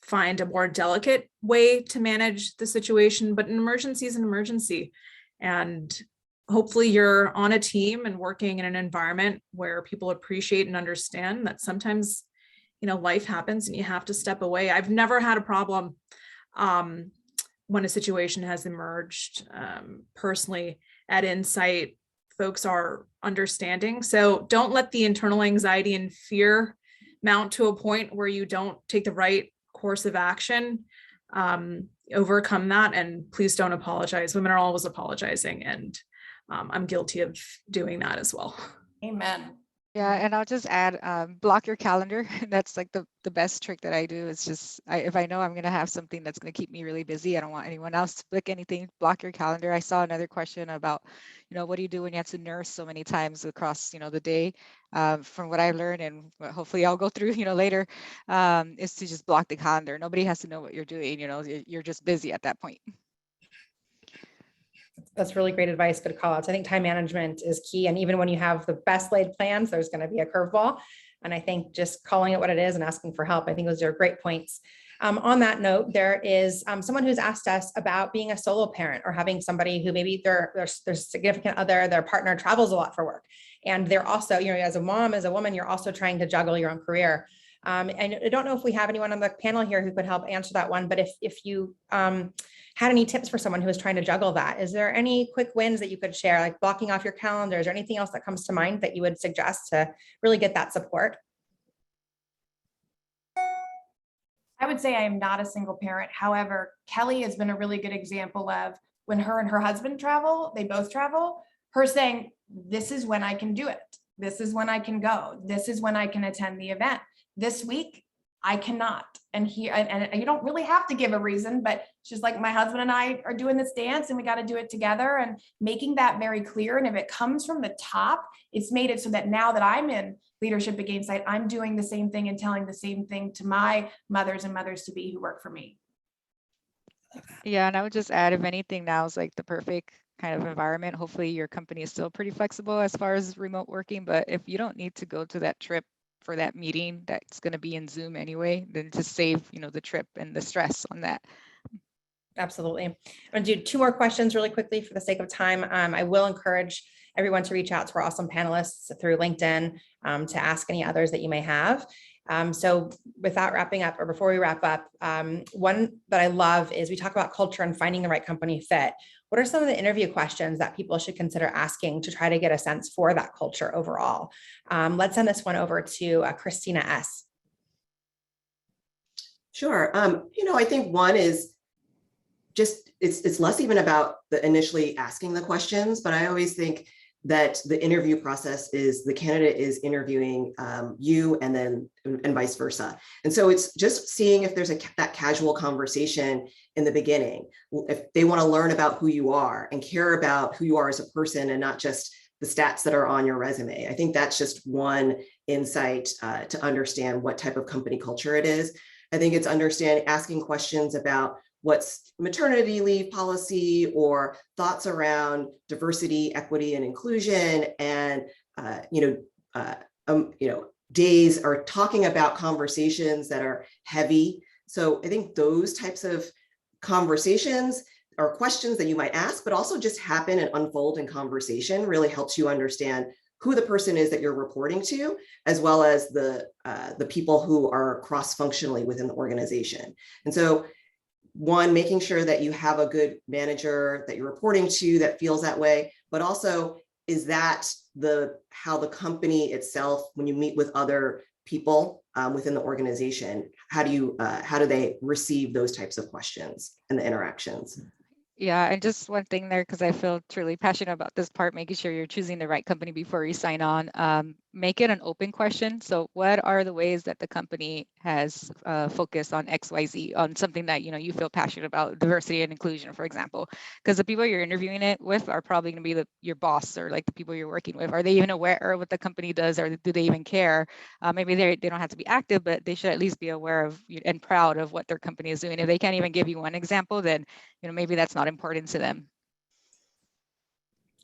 find a more delicate way to manage the situation, but an emergency is an emergency. And hopefully you're on a team and working in an environment where people appreciate and understand that sometimes life happens and you have to step away. I've never had a problem when a situation has emerged. Personally, at Insight, folks are understanding. So don't let the internal anxiety and fear mount to a point where you don't take the right course of action. Overcome that, and please don't apologize. Women are always apologizing, and I'm guilty of doing that as well. Amen. Yeah, and I'll just add, block your calendar. That's like the best trick that I do. It's just, if I know I'm going to have something that's going to keep me really busy, I don't want anyone else to book anything, block your calendar. I saw another question about, what do you do when you have to nurse so many times across, the day? From what I've learned, and hopefully I'll go through, later, is to just block the calendar. Nobody has to know what you're doing. You're just busy at that point. That's really great advice. Good call outs. I think time management is key. And even when you have the best laid plans, there's going to be a curveball. And I think just calling it what it is and asking for help, I think those are great points. On that note, there is someone who's asked us about being a solo parent or having somebody who maybe their significant other, their partner travels a lot for work. And they're also, as a mom, as a woman, you're also trying to juggle your own career. And I don't know if we have anyone on the panel here who could help answer that one, but if you had any tips for someone who is trying to juggle that, is there any quick wins that you could share, like blocking off your calendars or anything else that comes to mind that you would suggest to really get that support? I would say I am not a single parent. However, Kelly has been a really good example of when her and her husband travel, they both travel, her saying, this is when I can do it. This is when I can go. This is when I can attend the event. This week, I cannot. And you don't really have to give a reason, but she's like, my husband and I are doing this dance and we got to do it together, and making that very clear. And if it comes from the top, it's made it so that now that I'm in leadership at Gainsight, I'm doing the same thing and telling the same thing to my mothers and mothers to be who work for me. Yeah, and I would just add, if anything, now is like the perfect kind of environment. Hopefully your company is still pretty flexible as far as remote working, but if you don't need to go to that trip for that meeting that's going to be in Zoom anyway, then just save, the trip and the stress on that. Absolutely. I'm going to do 2 more questions really quickly for the sake of time. I will encourage everyone to reach out to our awesome panelists through LinkedIn to ask any others that you may have. So without wrapping up, or before we wrap up, one that I love is we talk about culture and finding the right company fit. What are some of the interview questions that people should consider asking to try to get a sense for that culture overall? Let's send this one over to Christina S. Sure. I think one is just, it's less even about the initially asking the questions, but I always think that the interview process is the candidate is interviewing you and vice versa. And so it's just seeing if there's that casual conversation in the beginning, if they want to learn about who you are and care about who you are as a person and not just the stats that are on your resume. I think that's just one insight to understand what type of company culture it is. I think it's asking questions about what's maternity leave policy or thoughts around diversity, equity, and inclusion, and days are talking about conversations that are heavy. So I think those types of conversations are questions that you might ask, but also just happen and unfold in conversation really helps you understand who the person is that you're reporting to, as well as the people who are cross-functionally within the organization. And so one, making sure that you have a good manager that you're reporting to that feels that way, but also is that how the company itself, when you meet with other people within the organization, how do they receive those types of questions and the interactions? Yeah, and just one thing there, because I feel truly passionate about this part, making sure you're choosing the right company before you sign on. Make it an open question. So what are the ways that the company has focused on XYZ, on something that you feel passionate about, diversity and inclusion, for example? Because the people you're interviewing it with are probably going to be your boss or like the people you're working with. Are they even aware of what the company does, or do they even care? Maybe they don't have to be active, but they should at least be aware of and proud of what their company is doing. If they can't even give you one example, then maybe that's not important to them.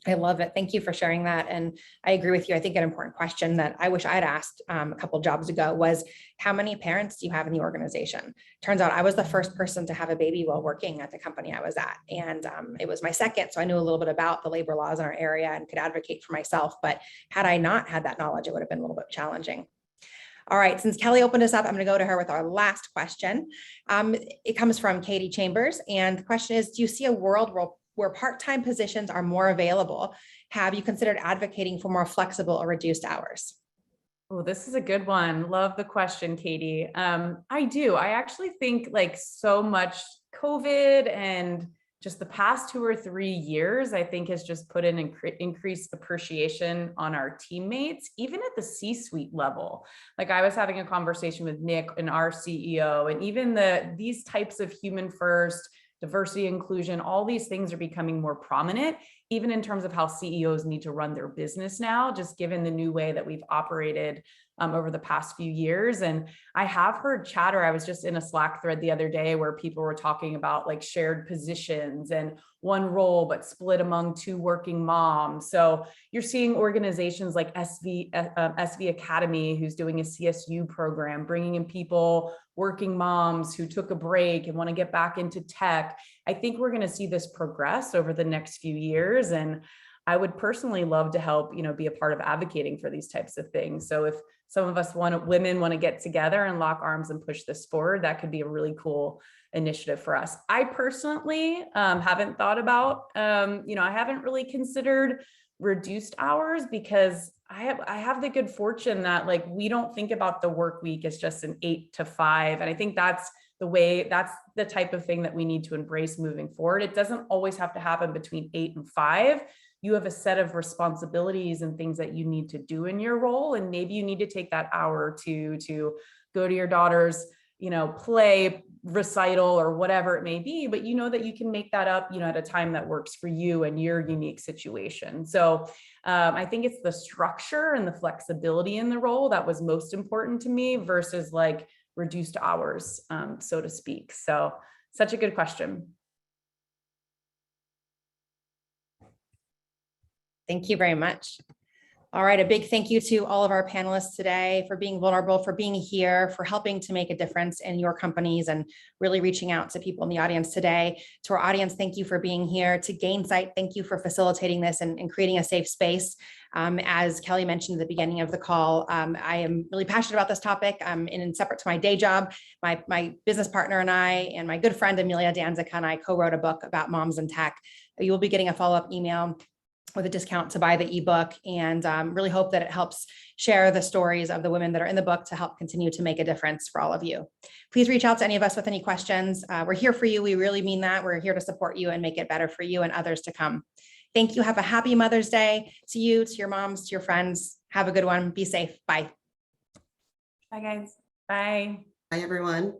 I love it. Thank you for sharing that. And I agree with you. I think an important question that I wish I had asked a couple of jobs ago was, how many parents do you have in the organization? Turns out I was the first person to have a baby while working at the company I was at. And it was my second. So I knew a little bit about the labor laws in our area and could advocate for myself. But had I not had that knowledge, it would have been a little bit challenging. All right, since Kelly opened us up, I'm going to go to her with our last question. It comes from Katie Chambers. And the question is, do you see a world where part-time positions are more available? Have you considered advocating for more flexible or reduced hours? Oh, this is a good one. Love the question, Katie. I do. I actually think like so much COVID and just the past 2 or 3 years, I think has just put an increased appreciation on our teammates, even at the C-suite level. Like I was having a conversation with Nick and our CEO, and even these types of human first, diversity, inclusion, all these things are becoming more prominent, even in terms of how CEOs need to run their business now, just given the new way that we've operated over the past few years. And I have heard chatter. I was just in a Slack thread the other day where people were talking about like shared positions and one role, but split among 2 working moms. So you're seeing organizations like SV Academy, who's doing a CSU program, bringing in people, working moms who took a break and want to get back into tech. I think we're going to see this progress over the next few years. And I would personally love to help, be a part of advocating for these types of things. So if some of us women want to get together and lock arms and push this forward, that could be a really cool initiative for us. I personally haven't thought about, I haven't really considered reduced hours because I have the good fortune that like, we don't think about the work week as just an 8 to 5. And I think that's the type of thing that we need to embrace moving forward. It doesn't always have to happen between 8 and 5. You have a set of responsibilities and things that you need to do in your role. And maybe you need to take that hour or two to go to your daughter's, play recital or whatever it may be, but you know that you can make that up, at a time that works for you and your unique situation. So I think it's the structure and the flexibility in the role that was most important to me versus like reduced hours, so to speak. So such a good question. Thank you very much. All right, a big thank you to all of our panelists today for being vulnerable, for being here, for helping to make a difference in your companies and really reaching out to people in the audience today. To our audience, thank you for being here. To Gainsight, thank you for facilitating this and creating a safe space. As Kelly mentioned at the beginning of the call, I am really passionate about this topic. And separate to my day job, my business partner and I, and my good friend Amelia Danzica and I co-wrote a book about moms in tech. You will be getting a follow-up email with a discount to buy the ebook, and really hope that it helps share the stories of the women that are in the book to help continue to make a difference for all of you. Please reach out to any of us with any questions. We're here for you. We really mean that. We're here to support you and make it better for you and others to come. Thank you. Have a happy Mother's Day to you, to your moms, to your friends. Have a good one. Be safe. Bye. Bye, guys. Bye. Bye, everyone.